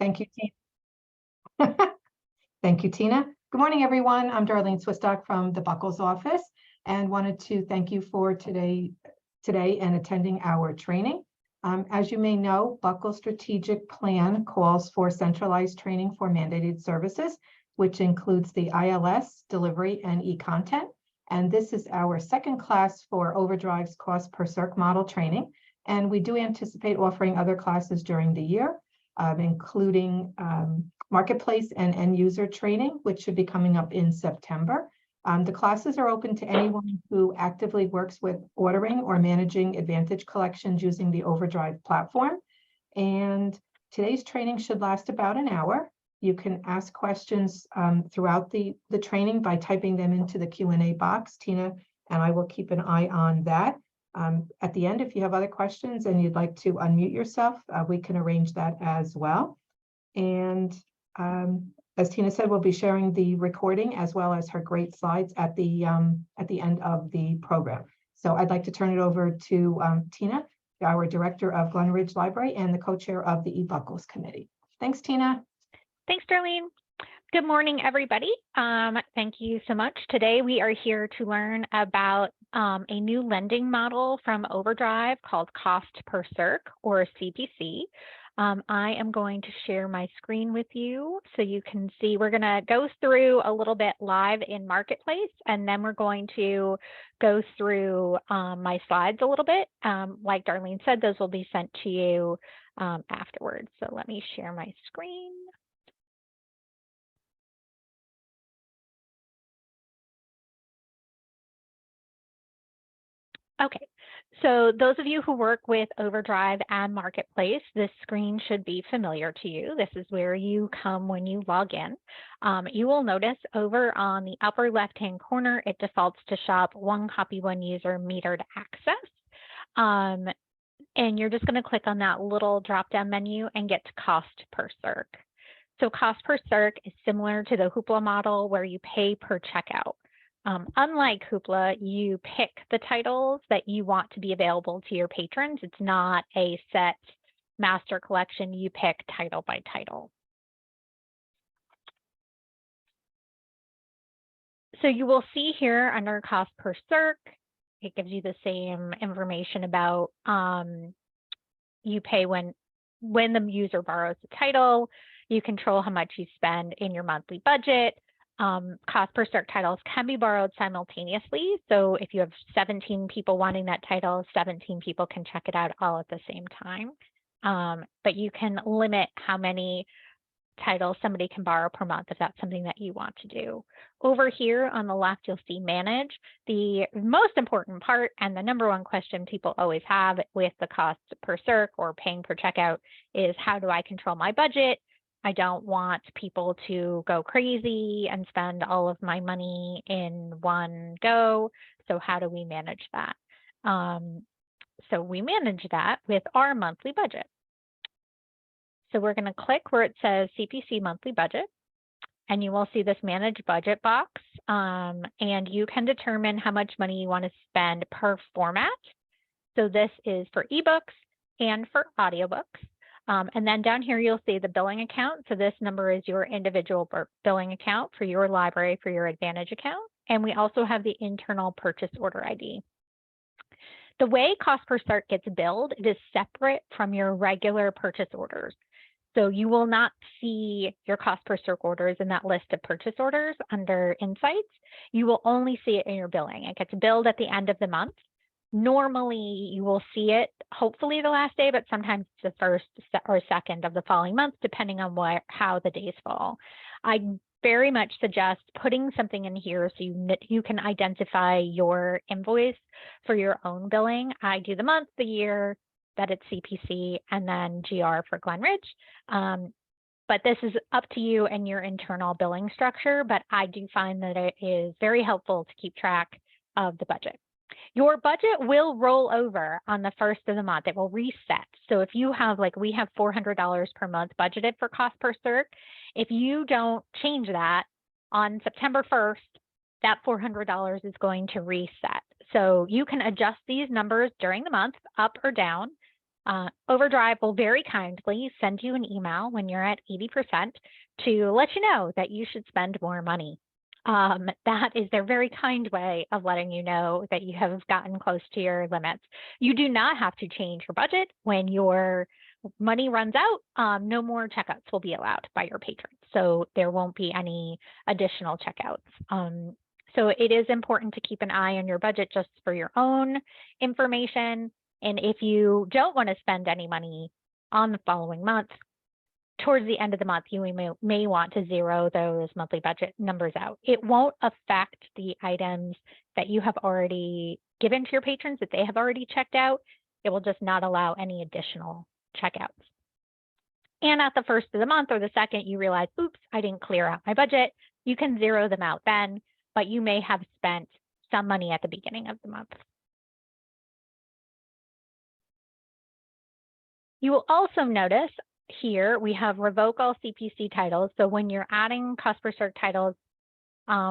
Thank you, Tina. Thank you, Tina. Good morning, everyone. I'm Darlene Swistock from the Buckles office and wanted to thank you for today and attending our training. As you may know, Buckles strategic plan calls for centralized training for mandated services, which includes the ILS, delivery, and eContent. And this is our second class for Overdrive's cost per Circ model training. And we do anticipate offering other classes during the year, including marketplace and end user training, which should be coming up in September. The classes are open to anyone who actively works with ordering or managing Advantage collections using the Overdrive platform. And today's training should last about an hour. You can ask questions throughout the training by typing them into the Q&A box. Tina and I will keep an eye on that. At the end, if you have other questions and you'd like to unmute yourself, we can arrange that as well. And as Tina said, we'll be sharing the recording as well as her great slides at the end of the program. So I'd like to turn it over to Tina, our Director of Glen Ridge Library and the co-chair of the eBuckles Committee. Thanks, Tina. Thanks, Darlene. Good morning, everybody. Thank you so much. Today we are here to learn about a new lending model from Overdrive called Cost per Circ, or CPC. I am going to share my screen with you so you can see. We're going to go through a little bit live in Marketplace, and then we're going to go through my slides a little bit. Like Darlene said, those will be sent to you afterwards. So let me share my screen. Okay, so those of you who work with Overdrive and Marketplace, this screen should be familiar to you. This is where you come when you log in. You will notice over on the upper left-hand corner, it defaults to shop one copy, one user metered access. And you're just going to click on that little drop-down menu and get to cost per Circ. So cost per Circ is similar to the Hoopla model where you pay per checkout. Unlike Hoopla, you pick the titles that you want to be available to your patrons. It's not a set master collection. You pick title by title. So you will see here under cost per Circ, it gives you the same information about you pay when the user borrows the title. You control how much you spend in your monthly budget. Cost per Circ titles can be borrowed simultaneously. So if you have 17 people wanting that title, 17 people can check it out all at the same time. But you can limit how many titles somebody can borrow per month if that's something that you want to do. Over here on the left, you'll see manage. The most important part and the number one question people always have with the cost per Circ or paying per checkout is, how do I control my budget? I don't want people to go crazy and spend all of my money in one go. So how do we manage that? So we manage that with our monthly budget. So we're going to click where it says CPC monthly budget, and you will see this manage budget box. And you can determine how much money you want to spend per format. So this is for ebooks and for audiobooks. And then down here, you'll see the billing account. So this number is your individual billing account for your library, for your Advantage account. And we also have the internal purchase order ID. The way cost per Circ gets billed, it is separate from your regular purchase orders. So you will not see your cost per Circ orders in that list of purchase orders under Insights. You will only see it in your billing. It gets billed at the end of the month. Normally, you will see it, hopefully the last day, but sometimes the first or second of the following month, depending on how the days fall. I very much suggest putting something in here so you can identify your invoice for your own billing. I do the month, the year, that it's CPC, and then GR for Glen Ridge. But this is up to you and your internal billing structure, but I do find that it is very helpful to keep track of the budget. Your budget will roll over on the first of the month. It will reset. So if you have, like we have $400 per month budgeted for cost per Circ, if you don't change that on September 1st, that $400 is going to reset. So you can adjust these numbers during the month, up or down, Overdrive will very kindly send you an email when you're at 80% to let you know that you should spend more money. That is their very kind way of letting you know that you have gotten close to your limits. You do not have to change your budget when your money runs out. No more checkouts will be allowed by your patrons, so there won't be any additional checkouts. So it is important to keep an eye on your budget just for your own information. And if you don't want to spend any money on the following month, towards the end of the month, you may want to zero those monthly budget numbers out. It won't affect the items that you have already given to your patrons that they have already checked out. It will just not allow any additional checkouts. And at the first of the month or the second, you realize, oops, I didn't clear out my budget. You can zero them out then, but you may have spent some money at the beginning of the month. You will also notice here we have revoke all CPC titles. So when you're adding cost per Circ titles,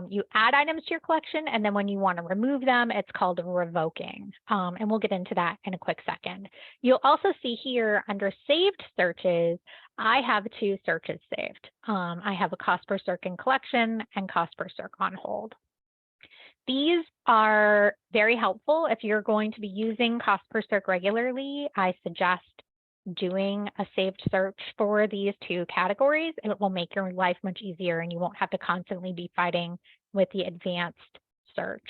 you add items to your collection, and then when you want to remove them, it's called revoking. And we'll get into that in a quick second. You'll also see here under saved searches, I have 2 searches saved. I have a cost per Circ in collection and cost per Circ on hold. These are very helpful if you're going to be using cost per Circ regularly. I suggest doing a saved search for these 2 categories. It will make your life much easier and you won't have to constantly be fighting with the advanced search.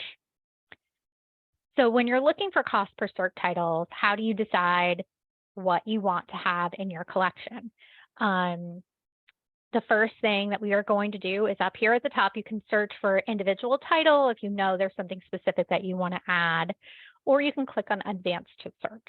So when you're looking for cost per Circ titles, how do you decide what you want to have in your collection? The first thing that we are going to do is up here at the top, you can search for individual title if you know there's something specific that you want to add, or you can click on advanced to search.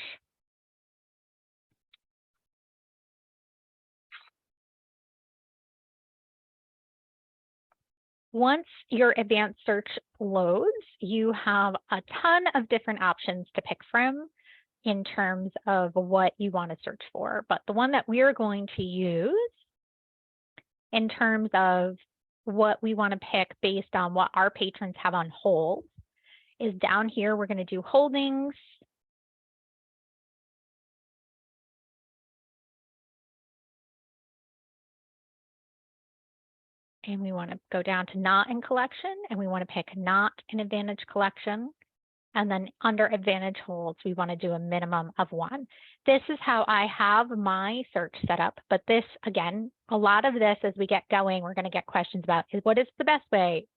Once your advanced search loads, you have a ton of different options to pick from in terms of what you want to search for. But the one that we are going to use in terms of what we want to pick based on what our patrons have on hold is down here. We're going to do holdings. And we want to go down to not in collection, and we want to pick not an advantage collection. And then under advantage holds, we want to do a minimum of 1. This is how I have my search set up. But this, again, a lot of this as we get going, we're going to get questions about what is the best way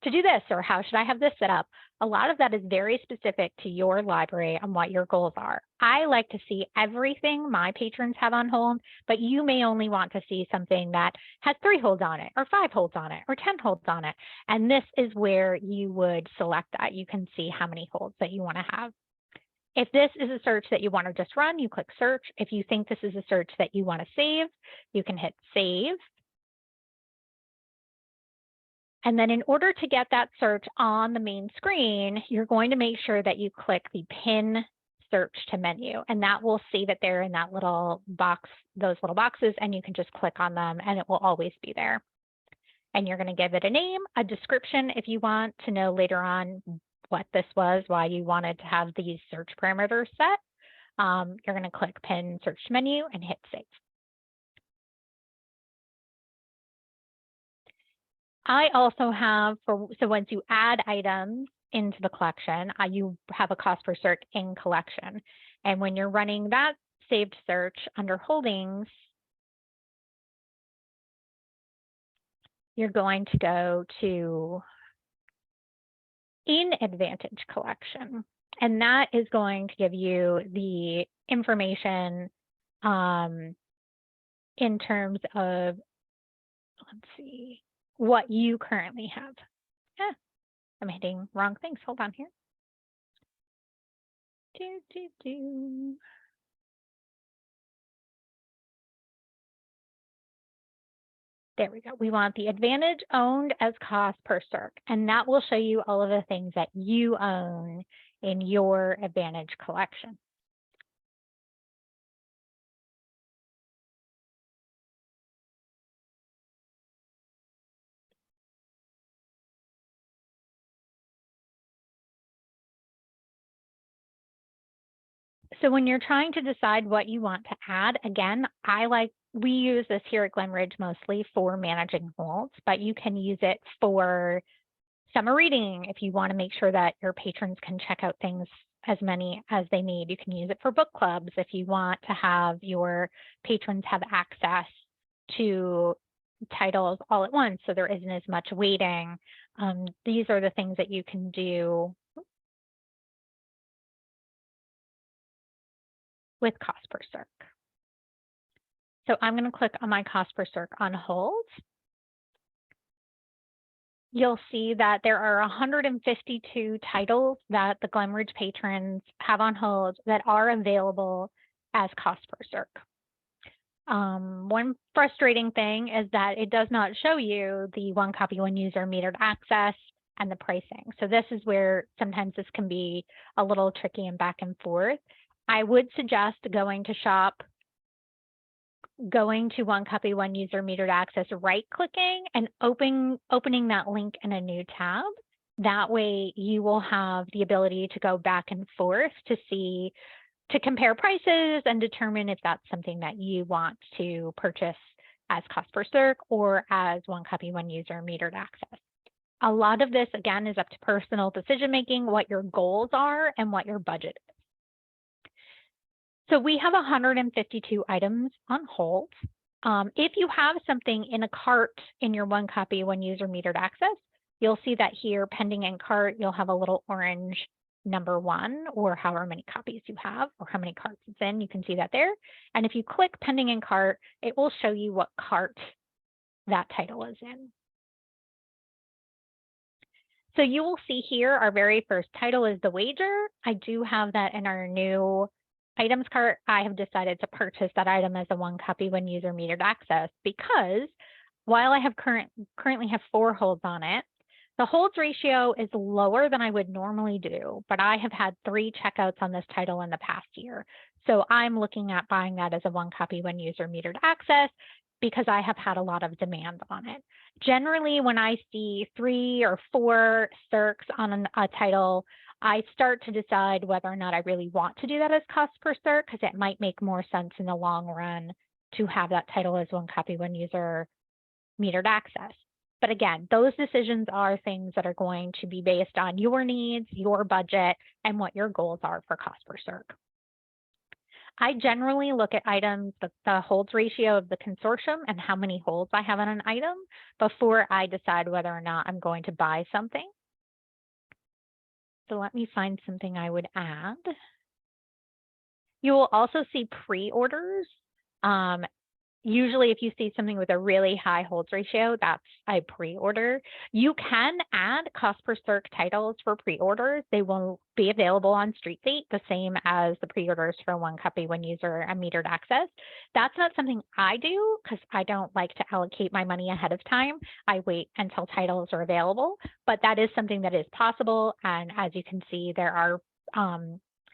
to do this, or how should I have this set up? A lot of that is very specific to your library and what your goals are. I like to see everything my patrons have on hold, but you may only want to see something that has 3 holds on it, or 5 holds on it, or 10 holds on it. And this is where you would select that. You can see how many holds that you want to have. If this is a search that you want to just run, you click search. If you think this is a search that you want to save, you can hit save. And then in order to get that search on the main screen, you're going to make sure that you click the pin search to menu, and that will save it there in that little box, those little boxes, and you can just click on them and it will always be there. And you're going to give it a name, a description if you want to know later on what this was, why you wanted to have these search parameters set. You're going to click pin search menu and hit save. I also have, so once you add items into the collection, you have a cost per Circ in collection. And when you're running that saved search under holdings, you're going to go to in advantage collection. And that is going to give you the information in terms of, let's see, what you currently have. I'm hitting wrong things. Hold on here. There we go. We want the advantage owned as cost per Circ, and that will show you all of the things that you own in your advantage collection. So when you're trying to decide what you want to add, again, we use this here at Glen Ridge mostly for managing holds, but you can use it for summer reading if you want to make sure that your patrons can check out things as many as they need. You can use it for book clubs if you want to have your patrons have access to titles all at once so there isn't as much waiting. These are the things that you can do with cost per Circ. So I'm going to click on my cost per Circ on holds. You'll see that there are 152 titles that the Glen Ridge patrons have on hold that are available as cost per Circ. One frustrating thing is that it does not show you the one copy, one user metered access and the pricing. So this is where sometimes this can be a little tricky and back and forth. I would suggest going to one copy, one user metered access, right clicking and opening that link in a new tab. That way you will have the ability to go back and forth to compare prices and determine if that's something that you want to purchase as cost per Circ or as one copy, one user metered access. A lot of this, again, is up to personal decision-making, what your goals are and what your budget is. So we have 152 items on hold. If you have something in a cart in your one copy, one user metered access, you'll see that here, pending in cart, you'll have a little orange number 1 or however many copies you have or how many carts it's in. You can see that there. And if you click pending in cart, it will show you what cart that title is in. So you will see here our very first title is The Wager. I do have that in our new items cart. I have decided to purchase that item as a one copy, one user metered access because while I have currently have 4 holds on it, the holds ratio is lower than I would normally do, but I have had 3 checkouts on this title in the past year. So I'm looking at buying that as a one copy, one user metered access because I have had a lot of demand on it. Generally, when I see 3 or 4 Circs on a title, I start to decide whether or not I really want to do that as cost per Circ because it might make more sense in the long run to have that title as one copy, one user metered access. But again, those decisions are things that are going to be based on your needs, your budget, and what your goals are for cost per Circ. I generally look at items, the holds ratio of the consortium and how many holds I have on an item before I decide whether or not I'm going to buy something. So let me find something I would add. You will also see pre-orders. Usually if you see something with a really high holds ratio, that's a pre-order. You can add cost per Circ titles for pre-orders. They will be available on StreetFate, the same as the pre-orders for one copy, one user, and metered access. That's not something I do because I don't like to allocate my money ahead of time. I wait until titles are available, but that is something that is possible. And as you can see, there are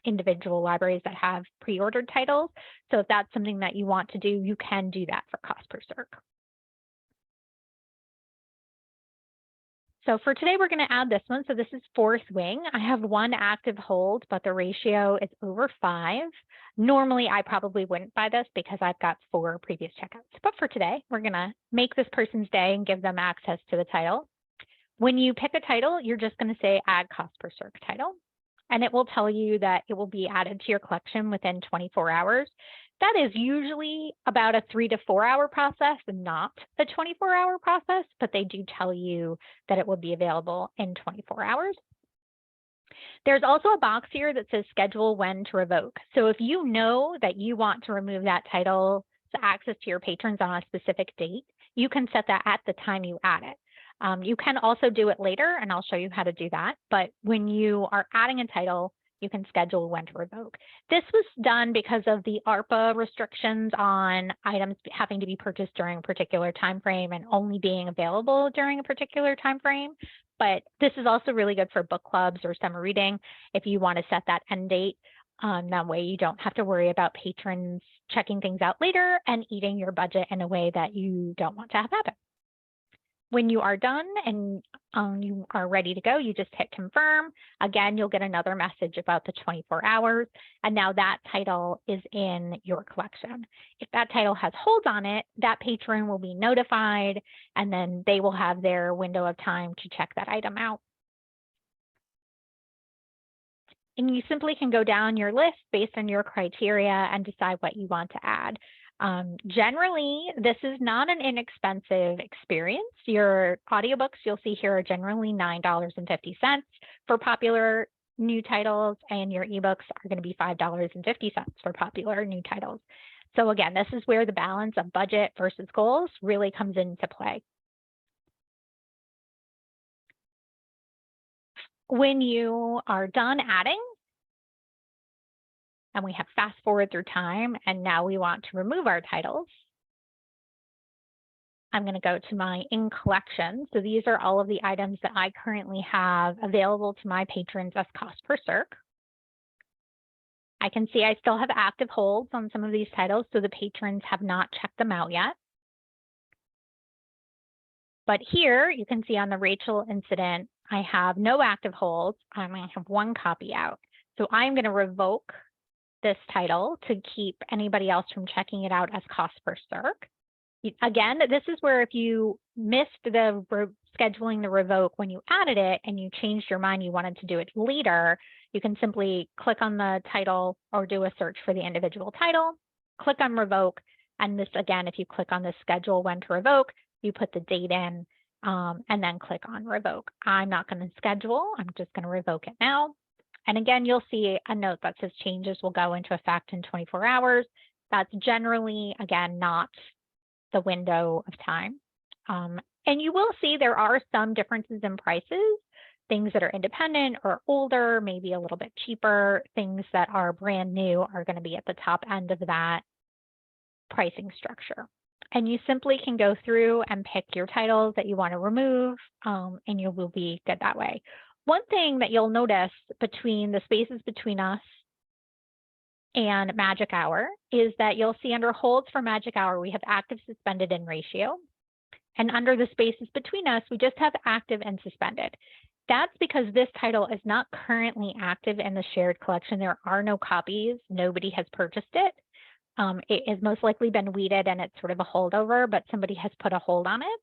individual libraries that have pre-ordered titles. So if that's something that you want to do, you can do that for cost per Circ. So for today, we're going to add this one. So this is Fourth Wing. I have 1 active hold, but the ratio is over 5. Normally, I probably wouldn't buy this because I've got 4 previous checkouts. But for today, we're going to make this person's day and give them access to the title. When you pick a title, you're just going to say add cost per Circ title. And it will tell you that it will be added to your collection within 24 hours. That is usually about a 3 to 4 hour process, not a 24-hour process, but they do tell you that it will be available in 24 hours. There's also a box here that says schedule when to revoke. So if you know that you want to remove that title's access to your patrons on a specific date, you can set that at the time you add it. You can also do it later, and I'll show you how to do that. But when you are adding a title, you can schedule when to revoke. This was done because of the ARPA restrictions on items having to be purchased during a particular time frame and only being available during a particular time frame. But this is also really good for book clubs or summer reading if you want to set that end date. That way you don't have to worry about patrons checking things out later and eating your budget in a way that you don't want to have happen. When you are done and you are ready to go, you just hit confirm. Again, you'll get another message about the 24 hours. And now that title is in your collection. If that title has holds on it, that patron will be notified, and then they will have their window of time to check that item out. And you simply can go down your list based on your criteria and decide what you want to add. Generally, this is not an inexpensive experience. Your audiobooks you'll see here are generally $9.50 for popular new titles, and your ebooks are going to be $5.50 for popular new titles. So again, this is where the balance of budget versus goals really comes into play. When you are done adding, and we have fast forward through time, and now we want to remove our titles, I'm going to go to my in collection. So these are all of the items that I currently have available to my patrons as cost per Circ. I can see I still have active holds on some of these titles, so the patrons have not checked them out yet. But here you can see on the Rachel incident, I have no active holds. I have one copy out. So I'm going to revoke this title to keep anybody else from checking it out as cost per Circ. Again, this is where if you missed the scheduling the revoke when you added it and you changed your mind, you wanted to do it later, you can simply click on the title or do a search for the individual title, click on revoke, and this again, if you click on the schedule when to revoke, you put the date in and then click on revoke. I'm not going to schedule, I'm just going to revoke it now. And again, you'll see a note that says changes will go into effect in 24 hours. That's generally, again, not the window of time. And you will see there are some differences in prices. Things that are independent or older, maybe a little bit cheaper. Things that are brand new are going to be at the top end of that pricing structure. And you simply can go through and pick your titles that you want to remove, and you will be good that way. One thing that you'll notice between the spaces between us and Magic Hour is that you'll see under holds for Magic Hour, we have active, suspended, and ratio. And under the spaces between us, we just have active and suspended. That's because this title is not currently active in the shared collection. There are no copies. Nobody has purchased it. It has most likely been weeded and it's sort of a holdover, but somebody has put a hold on it.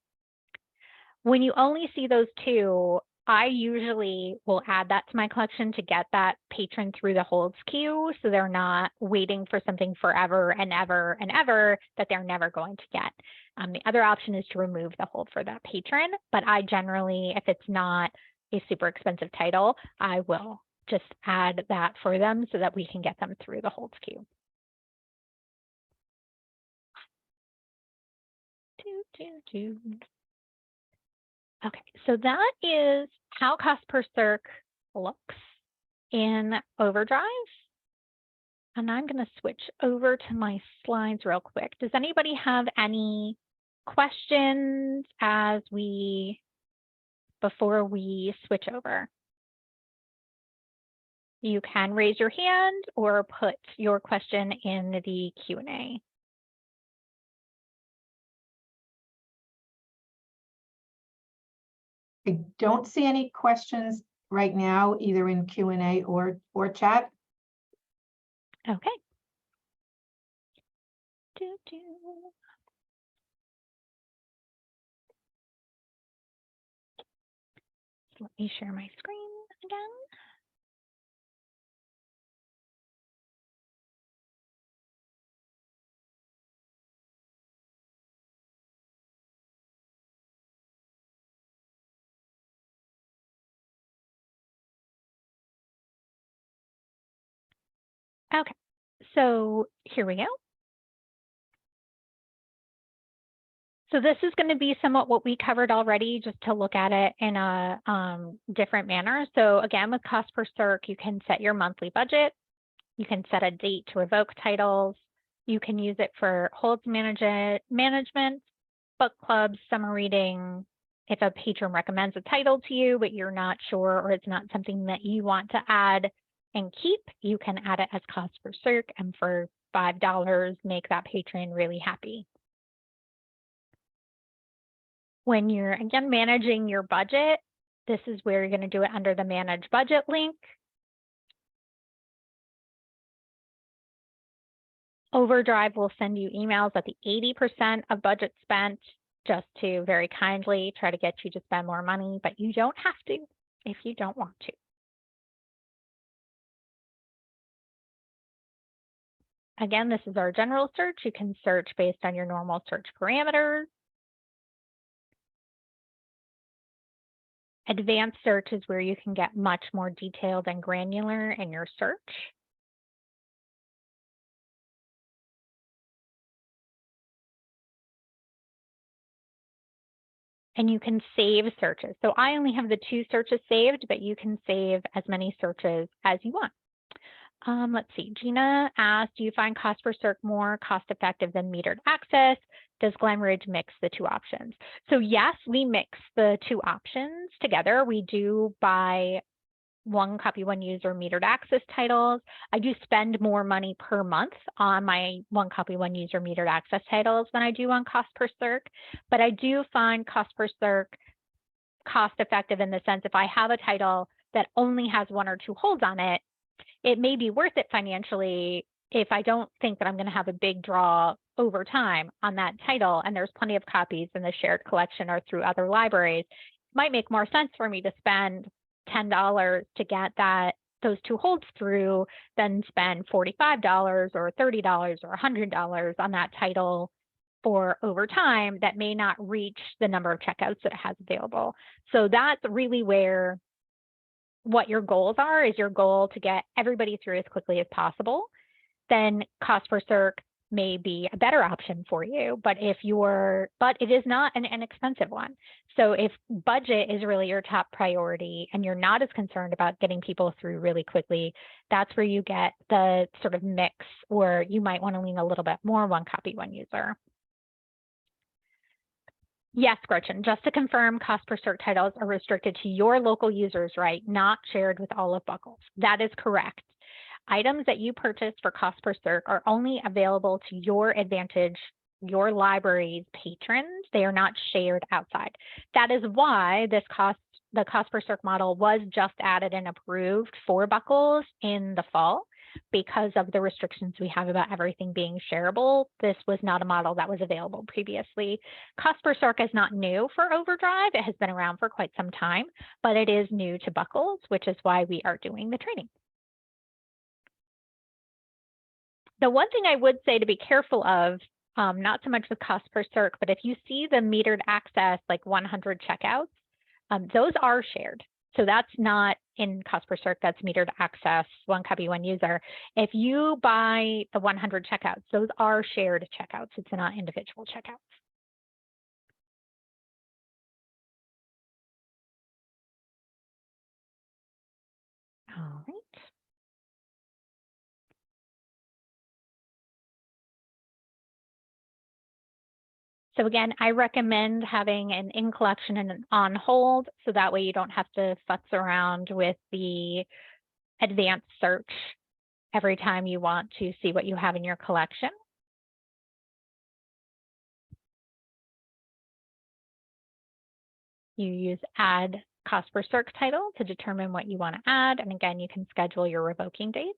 When you only see those two, I usually will add that to my collection to get that patron through the holds queue so they're not waiting for something forever and ever and ever that they're never going to get. The other option is to remove the hold for that patron, but I generally, if it's not a super expensive title, I will just add that for them so that we can get them through the holds queue. Okay, so that is how cost per Circ looks in Overdrive. And I'm going to switch over to my slides real quick. Does anybody have any questions before we switch over? You can raise your hand or put your question in the Q&A. I don't see any questions right now, either in Q&A or chat. Okay. Let me share my screen again. Okay, so here we go. So this is going to be somewhat what we covered already, just to look at it in a different manner. So again, with cost per Circ, you can set your monthly budget. You can set a date to revoke titles. You can use it for holds management, book clubs, summer reading. If a patron recommends a title to you, but you're not sure or it's not something that you want to add and keep, you can add it as cost per Circ, and for $5, make that patron really happy. When you're, again, managing your budget, this is where you're going to do it under the Manage Budget link. Overdrive will send you emails at the 80% of budget spent, just to very kindly try to get you to spend more money, but you don't have to if you don't want to. Again, this is our general search. You can search based on your normal search parameters. Advanced search is where you can get much more detailed and granular in your search. And you can save searches. So I only have the 2 searches saved, but you can save as many searches as you want. Let's see, Gina asked, do you find cost per Circ more cost effective than metered access? Does Glen Ridge mix the 2 options? So yes, we mix the 2 options together. We do buy 1 copy, 1 user metered access titles. I do spend more money per month on my 1 copy, 1 user metered access titles than I do on cost per Circ, but I do find cost per Circ cost effective in the sense if I have a title that only has 1 or 2 holds on it, it may be worth it financially if I don't think that I'm going to have a big draw over time on that title, and there's plenty of copies in the shared collection or through other libraries. It might make more sense for me to spend $10 to get those 2 holds through than spend $45 or $30 or $100 on that title for over time that may not reach the number of checkouts that it has available. So that's really where what your goals are. Is your goal to get everybody through as quickly as possible, then cost per Circ may be a better option for you. But it is not an inexpensive one. So if budget is really your top priority and you're not as concerned about getting people through really quickly, that's where you get the sort of mix, or you might want to lean a little bit more 1 copy, 1 user. Yes, Gretchen, just to confirm, cost per Circ titles are restricted to your local users, right? Not shared with all of Buckles. That is correct. Items that you purchase for cost per Circ are only available to your Advantage, your library's patrons. They are not shared outside. That is why the cost per Circ model was just added and approved for Buckles in the fall. Because of the restrictions we have about everything being shareable, this was not a model that was available previously. Cost per Circ is not new for Overdrive. It has been around for quite some time, but it is new to Buckles, which is why we are doing the training. The one thing I would say to be careful of, not so much with cost per Circ, but if you see the metered access, like 100 checkouts, those are shared. So that's not in cost per Circ, that's metered access, 1 copy, 1 user. If you buy the 100 checkouts, those are shared checkouts. It's not individual checkouts. All right. So again, I recommend having an in collection and an on hold, so that way you don't have to futz around with the advanced search every time you want to see what you have in your collection. You use add cost per Circ title to determine what you want to add. And again, you can schedule your revoking dates.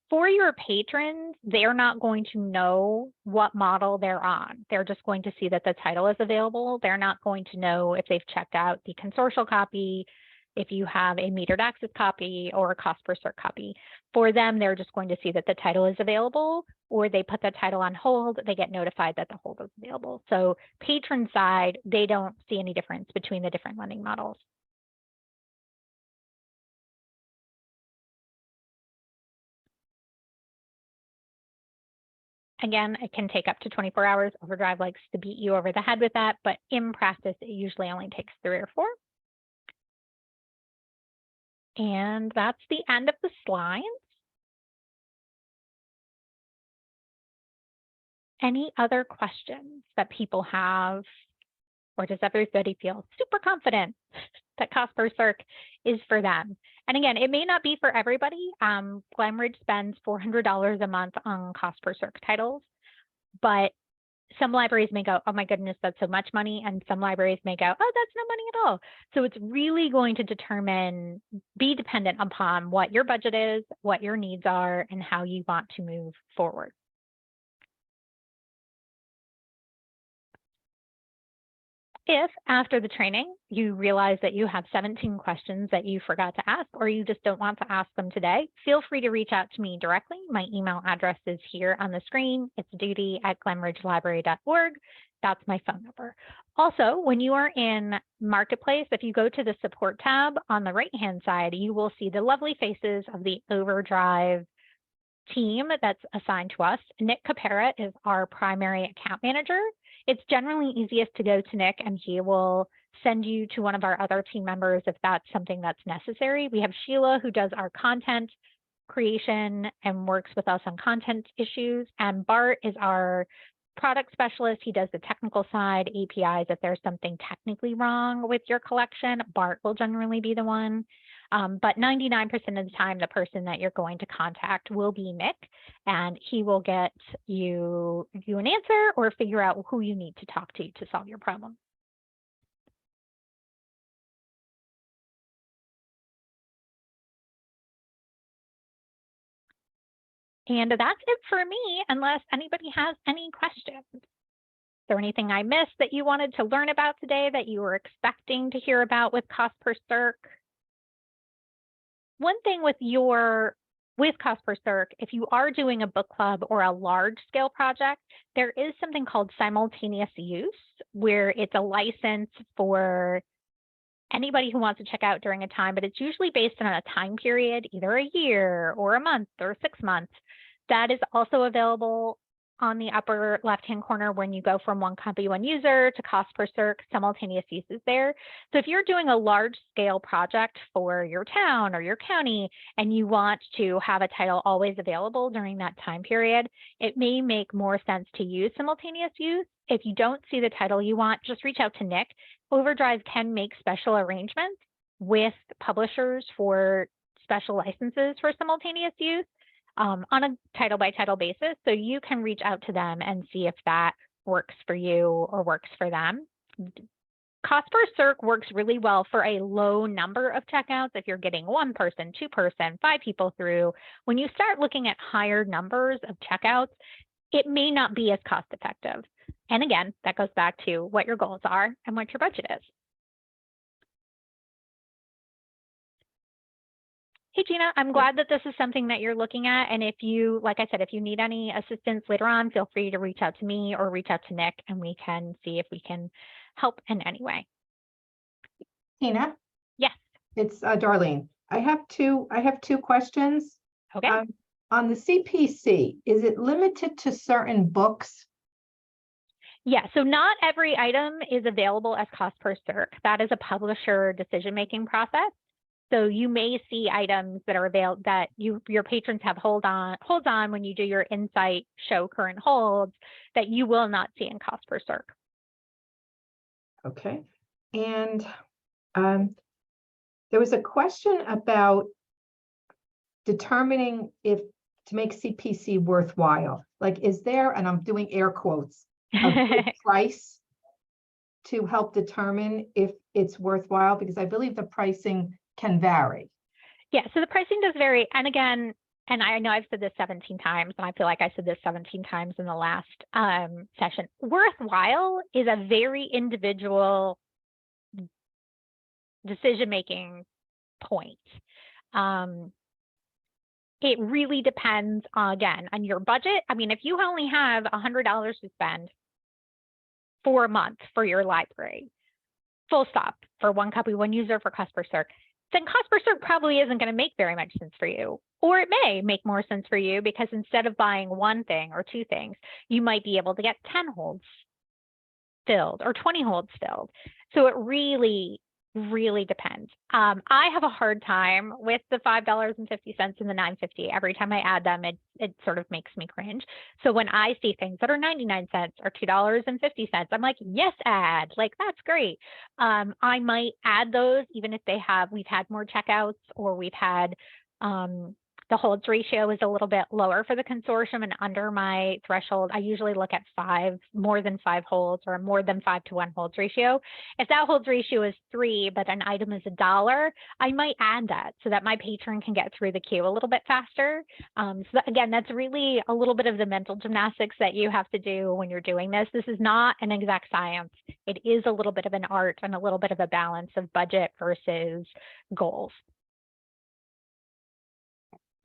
For your patrons, they're not going to know what model they're on. They're just going to see that the title is available. They're not going to know if they've checked out the consortial copy, if you have a metered access copy or a cost per Circ copy. For them, they're just going to see that the title is available, or they put the title on hold, they get notified that the hold is available. So patron side, they don't see any difference between the different lending models. Again, it can take up to 24 hours. Overdrive likes to beat you over the head with that, but in practice, it usually only takes 3 or 4. And that's the end of the slides. Any other questions that people have, or does everybody feel super confident that cost per Circ is for them? And again, it may not be for everybody. Glen Ridge spends $400 a month on cost per Circ titles, but some libraries may go, oh my goodness, that's so much money. And some libraries may go, oh, that's no money at all. So it's really going to be dependent upon what your budget is, what your needs are, and how you want to move forward. If after the training, you realize that you have 17 questions that you forgot to ask, or you just don't want to ask them today, feel free to reach out to me directly. My email address is here on the screen. It's doody@glenridgelibrary.org. That's my phone number. Also, when you are in Marketplace, if you go to the support tab on the right-hand side, you will see the lovely faces of the Overdrive team that's assigned to us. Nick Capera is our primary account manager. It's generally easiest to go to Nick, and he will send you to one of our other team members if that's something that's necessary. We have Sheila, who does our content creation and works with us on content issues, and Bart is our product specialist. He does the technical side, APIs. If there's something technically wrong with your collection, Bart will generally be the one. But 99% of the time, the person that you're going to contact will be Nick, and he will get you an answer or figure out who you need to talk to solve your problem. And that's it for me, unless anybody has any questions. Is there anything I missed that you wanted to learn about today that you were expecting to hear about with cost per Circ? One thing with cost per Circ, if you are doing a book club or a large scale project, there is something called simultaneous use, where it's a license for anybody who wants to check out during a time, but it's usually based on a time period, either a year or a month or 6 months. That is also available on the upper left-hand corner when you go from one copy, one user to cost per Circ, simultaneous use is there. So if you're doing a large scale project for your town or your county and you want to have a title always available during that time period, it may make more sense to use simultaneous use. If you don't see the title you want, just reach out to Nick. Overdrive can make special arrangements with publishers for special licenses for simultaneous use. On a title by title basis. So you can reach out to them and see if that works for you or works for them. Cost per Circ works really well for a low number of checkouts. If you're getting 1 person, 2 person, 5 people through, when you start looking at higher numbers of checkouts, it may not be as cost effective. And again, that goes back to what your goals are and what your budget is. Hey, Gina, I'm glad that this is something that you're looking at. And if you, like I said, if you need any assistance later on, feel free to reach out to me or reach out to Nick, and we can see if we can help in any way. Tina? Yes. It's Darlene. I have two questions. Okay. On the CPC, is it limited to certain books? Yeah, so not every item is available as cost per Circ. That is a publisher decision-making process. So you may see items that are available that your patrons have holds on when you do your insight show current holds that you will not see in cost per Circ. Okay. And there was a question about determining if to make CPC worthwhile. Like, is there, and I'm doing air quotes, a good price to help determine if it's worthwhile? Because I believe the pricing can vary. Yeah, so the pricing does vary. And again, and I know I've said this 17 times, and I feel like I said this 17 times in the last session. Worthwhile is a very individual decision-making point. It really depends, again, on your budget. I mean, if you only have $100 to spend for a month for your library, full stop, for 1 copy, 1 user for cost per Circ, then cost per Circ probably isn't going to make very much sense for you. Or it may make more sense for you because instead of buying 1 thing or 2 things, you might be able to get 10 holds filled or 20 holds filled. So it really depends. I have a hard time with the $5.50 and the $9.50. Every time I add them, it sort of makes me cringe. So when I see things that are 99 cents or $2.50, I'm like, yes, add. Like, that's great. I might add those even if we've had more checkouts or we've had The holds ratio is a little bit lower for the consortium and under my threshold. I usually look at more than 5 holds or more than 5 to 1 holds ratio. If that holds ratio is 3, but an item is $1, I might add that so that my patron can get through the queue a little bit faster. Again, that's really a little bit of the mental gymnastics that you have to do when you're doing this. This is not an exact science. It is a little bit of an art and a little bit of a balance of budget versus goals.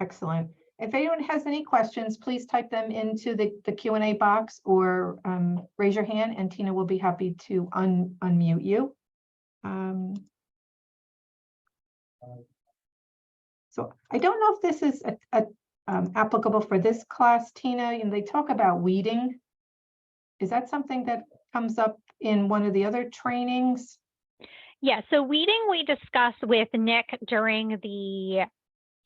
Excellent. If anyone has any questions, please type them into the Q&A box or raise your hand, and Tina will be happy to unmute you. So I don't know if this is applicable for this class, Tina. And they talk about weeding. Is that something that comes up in one of the other trainings? Yeah, so weeding we discussed with Nick during the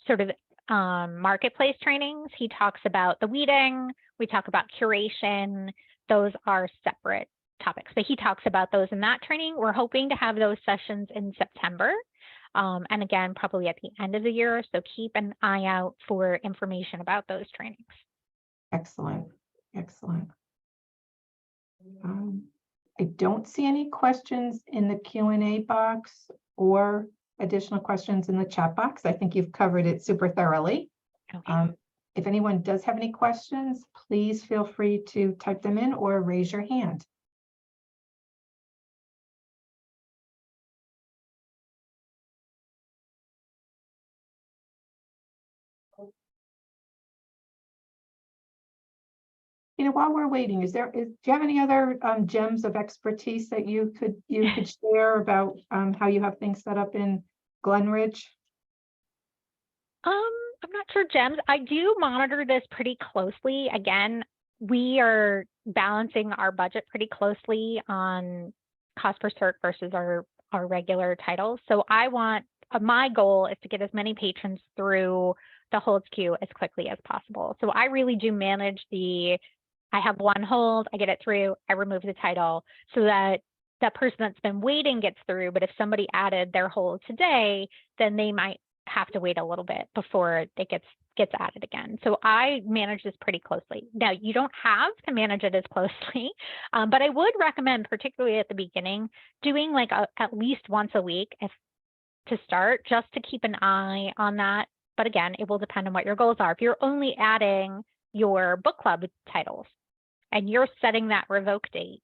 sort of marketplace trainings. He talks about the weeding, we talk about curation. Those are separate topics, but he talks about those in that training. We're hoping to have those sessions in September. And again, probably at the end of the year. So keep an eye out for information about those trainings. Excellent. Excellent. I don't see any questions in the Q&A box or additional questions in the chat box. I think you've covered it super thoroughly. Okay. If anyone does have any questions, please feel free to type them in or raise your hand. While we're waiting, do you have any other gems of expertise that you could share about how you have things set up in Glen Ridge? I'm not sure gems. I do monitor this pretty closely. Again, we are balancing our budget pretty closely on cost per Circ versus our regular titles. So my goal is to get as many patrons through the holds queue as quickly as possible. So I really do manage I have one hold, I get it through, I remove the title so that that person that's been waiting gets through. But if somebody added their hold today, then they might have to wait a little bit before it gets added again. So I manage this pretty closely. Now, you don't have to manage it as closely, but I would recommend, particularly at the beginning, doing like at least once a week to start, just to keep an eye on that. But again, it will depend on what your goals are. If you're only adding your book club titles and you're setting that revoke date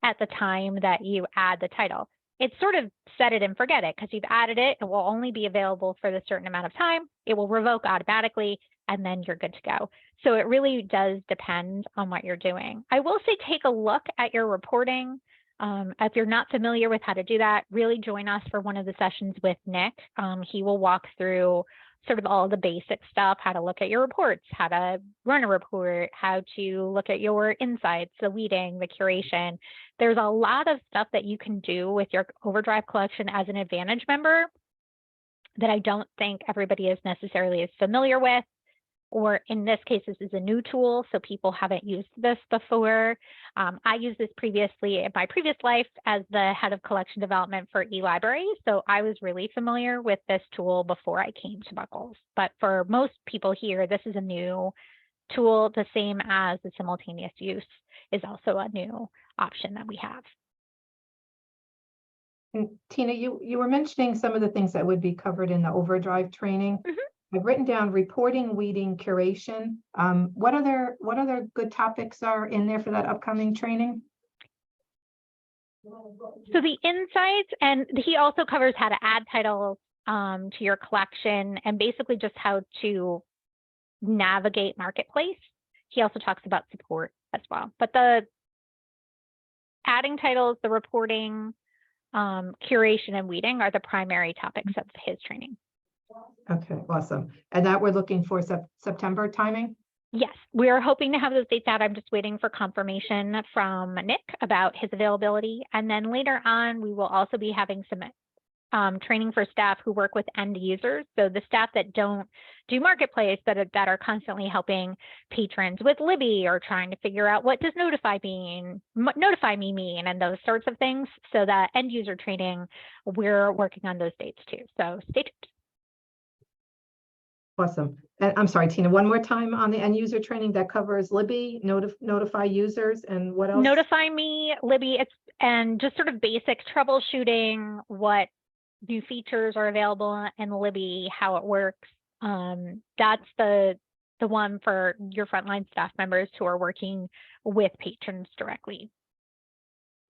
at the time that you add the title, it's sort of set it and forget it, because you've added it. It will only be available for the certain amount of time. It will revoke automatically, and then you're good to go. So it really does depend on what you're doing. I will say take a look at your reporting. If you're not familiar with how to do that, really join us for one of the sessions with Nick. He will walk through sort of all the basic stuff, how to look at your reports, how to run a report, how to look at your insights, the weeding, the curation. There's a lot of stuff that you can do with your Overdrive collection as an Advantage member that I don't think everybody is necessarily as familiar with. Or in this case, this is a new tool, so people haven't used this before. I used this previously in my previous life as the head of collection development for eLibrary, so I was really familiar with this tool before I came to Buckles. But for most people here, this is a new tool, the same as the simultaneous use is also a new option that we have. And Tina, you were mentioning some of the things that would be covered in the Overdrive training. Mm-hmm. I've written down reporting, weeding, curation. What other good topics are in there for that upcoming training? So the insights, and he also covers how to add titles to your collection and basically just how to navigate marketplace. He also talks about support as well. But the adding titles, the reporting, curation, and weeding are the primary topics of his training. Okay, awesome. And that we're looking for September timing? Yes, we're hoping to have those dates out. I'm just waiting for confirmation from Nick about his availability. And then later on, we will also be having some training for staff who work with end users. So the staff that don't do marketplace, that are constantly helping patrons with Libby or trying to figure out what does notify me mean, and those sorts of things. So that end user training, we're working on those dates too. So stay tuned. Awesome. And I'm sorry, Tina, one more time on the end user training that covers Libby, notify users, and what else? Notify me, Libby, and just sort of basic troubleshooting, what new features are available in Libby, how it works. That's the one for your frontline staff members who are working with patrons directly.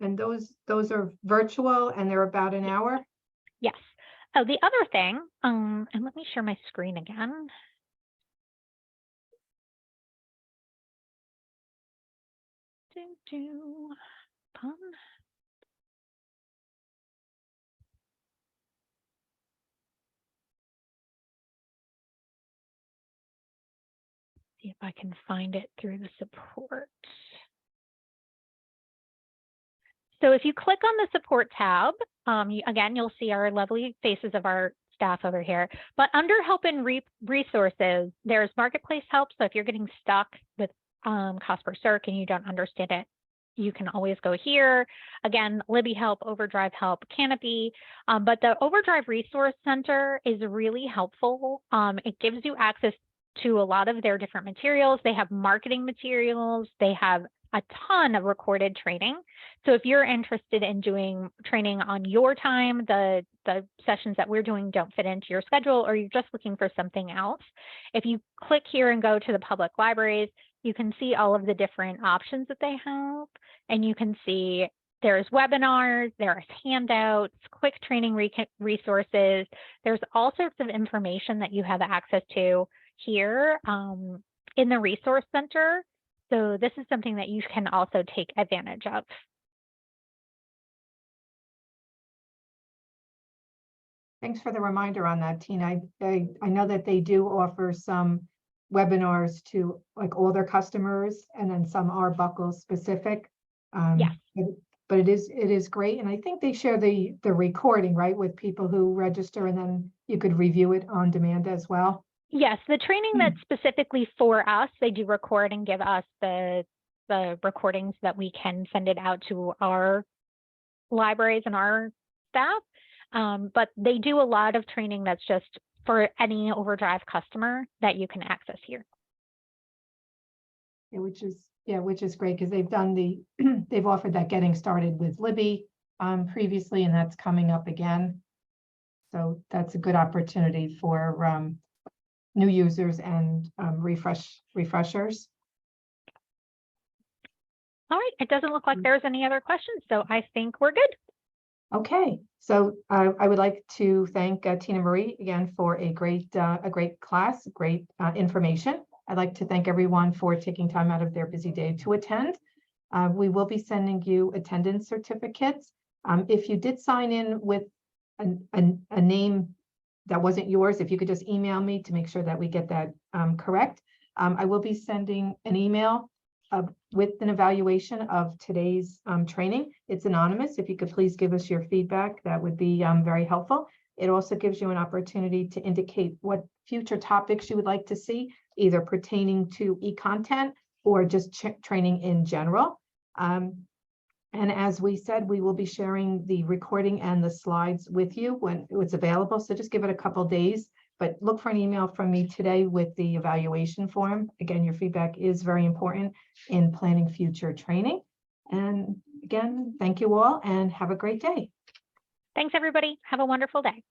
And those are virtual and they're about an hour? Yes. Oh, the other thing, and let me share my screen again. Fun. See if I can find it through the support. So if you click on the support tab, again, you'll see our lovely faces of our staff over here. But under help and resources, there's marketplace help. So if you're getting stuck with cost per Circ and you don't understand it, you can always go here. Again, Libby help, Overdrive help, Canopy. But the Overdrive Resource Center is really helpful. It gives you access to a lot of their different materials. They have marketing materials. They have a ton of recorded training. So if you're interested in doing training on your time, the sessions that we're doing don't fit into your schedule, or you're just looking for something else, if you click here and go to the public libraries, you can see all of the different options that they have. And you can see there's webinars, there's handouts, quick training resources. There's all sorts of information that you have access to here in the Resource Center. So this is something that you can also take advantage of. Thanks for the reminder on that, Tina. I know that they do offer some webinars to like all their customers, and then some are Buckles specific. Yes. But it is great, and I think they share the recording, right, with people who register, and then you could review it on demand as well. Yes, the training that's specifically for us, they do record and give us the recordings that we can send it out to our libraries and our staff. But they do a lot of training that's just for any Overdrive customer that you can access here. Yeah, which is great, because they've done they've offered that getting started with Libby previously, and that's coming up again. So that's a good opportunity for new users and refreshers. All right, it doesn't look like there's any other questions, so I think we're good. Okay, so I would like to thank Tina Marie again for a great class, great information. I'd like to thank everyone for taking time out of their busy day to attend. We will be sending you attendance certificates. If you did sign in with a name that wasn't yours, if you could just email me to make sure that we get that correct. I will be sending an email with an evaluation of today's training. It's anonymous. If you could please give us your feedback, that would be very helpful. It also gives you an opportunity to indicate what future topics you would like to see, either pertaining to eContent or just training in general. And as we said, we will be sharing the recording and the slides with you when it's available. So just give it a couple days, but look for an email from me today with the evaluation form. Again, your feedback is very important in planning future training. And again, thank you all and have a great day. Thanks, everybody. Have a wonderful day.